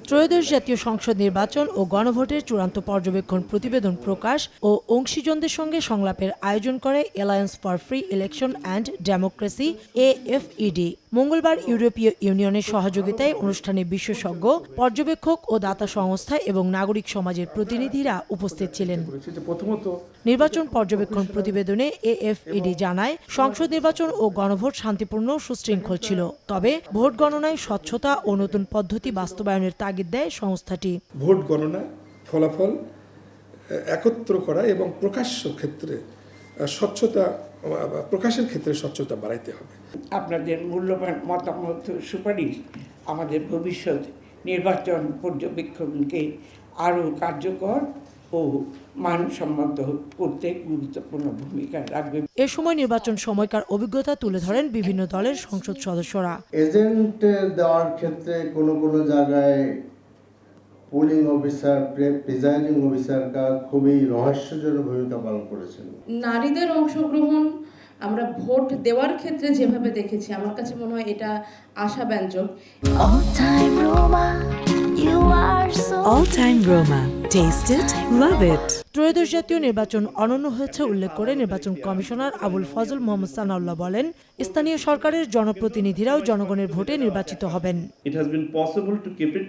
ত্রয়োদশ জাতীয় সংসদ নির্বাচন ও গণভোটের চূড়ান্ত পর্যবেক্ষণ প্রতিবেদন প্রকাশ ও অংশীজনদের সঙ্গে সংলাপের আয়োজন করে alliance for free election and democracy AFED। মঙ্গলবার ইউরোপীয় ইউনিয়নের সহযোগিতায় অনুষ্ঠানে বিশেষজ্ঞ, পর্যবেক্ষক ও দাতা সংস্থা এবং নাগরিক সমাজের প্রতিনিধিরা উপস্থিত ছিলেন। নির্বাচন পর্যবেক্ষণ প্রতিবেদনে AFED জানায়, সংসদ নির্বাচন ও গণভোট শান্তিপূর্ণ সুশৃঙ্খল ছিল, তবে ভোট গণনায় স্বচ্ছতা ও নতুন পদ্ধতি বাস্তবায়নের তাগিদ দেয় সংস্থাটি। ভোট গণনা ফলাফল একত্র করা এবং প্রকাশের ক্ষেত্রে স্বচ্ছতা বাড়াইতে হবে। আপনাদের মূল্যবান মতামত সুপারিশ আমাদের ভবিষ্যৎ নির্বাচন পর্যবেক্ষণকে আরও কার্যকর ও মানসম্মত করতে গুরুত্বপূর্ণ ভূমিকা রাখবে। এ সময় নির্বাচন সময়কার অভিজ্ঞতা তুলে ধরেন বিভিন্ন দলের সংসদ সদস্যরা। এজেন্ট দেওয়ার ক্ষেত্রে কোনো জায়গায় পোলিং অফিসার, প্রিজাইডিং অফিসার খুবই রহস্যজনক ভূমিকা পালন করেছেন। নারীদের অংশগ্রহণ আমরা ভোট দেওয়ার ক্ষেত্রে যেভাবে দেখেছি, আমার কাছে মনে হয় এটা আশাব্যঞ্জক। All time Roma. Taste it, love it. ত্রয়োদশ জাতীয় নির্বাচন অনন্য হয়েছে উল্লেখ করে নির্বাচন কমিশনার আবুল ফজল মোহাম্মদ সানাউল্লাহ বলেন, স্থানীয় সরকারের জনপ্রতিনিধিরাও জনগণের ভোটে নির্বাচিত হবেন। It has been possible to keep it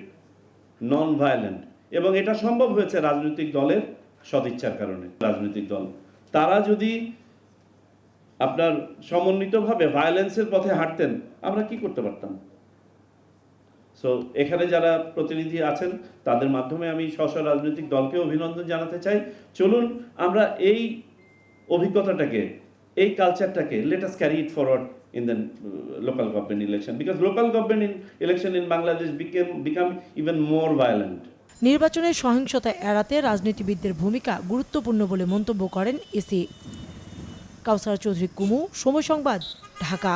non-violent এবং এটা সম্ভব হয়েছে রাজনৈতিক দলের সদিচ্ছার কারণে। রাজনৈতিক দল তারা যদি আপনার সমন্বিতভাবে ভায়োলেন্সের পথে হাঁটতেন, আমরা কি করতে পারতাম? সো এখানে যারা প্রতিনিধি আছেন তাদের মাধ্যমে আমি স্ব রাজনৈতিক দলকে অভিনন্দন জানাতে চাই। চলুন আমরা এই অভিজ্ঞতাটাকে, এই কালচারটাকে let us carry it forward in the local government election, because local government election in Bangladesh become even more violent. নির্বাচনের সহিংসতা এড়াতে রাজনীতিবিদদের ভূমিকা গুরুত্বপূর্ণ বলে মন্তব্য করেন ইসি। কাউসার চৌধুরী কুমু, সময় সংবাদ, ঢাকা।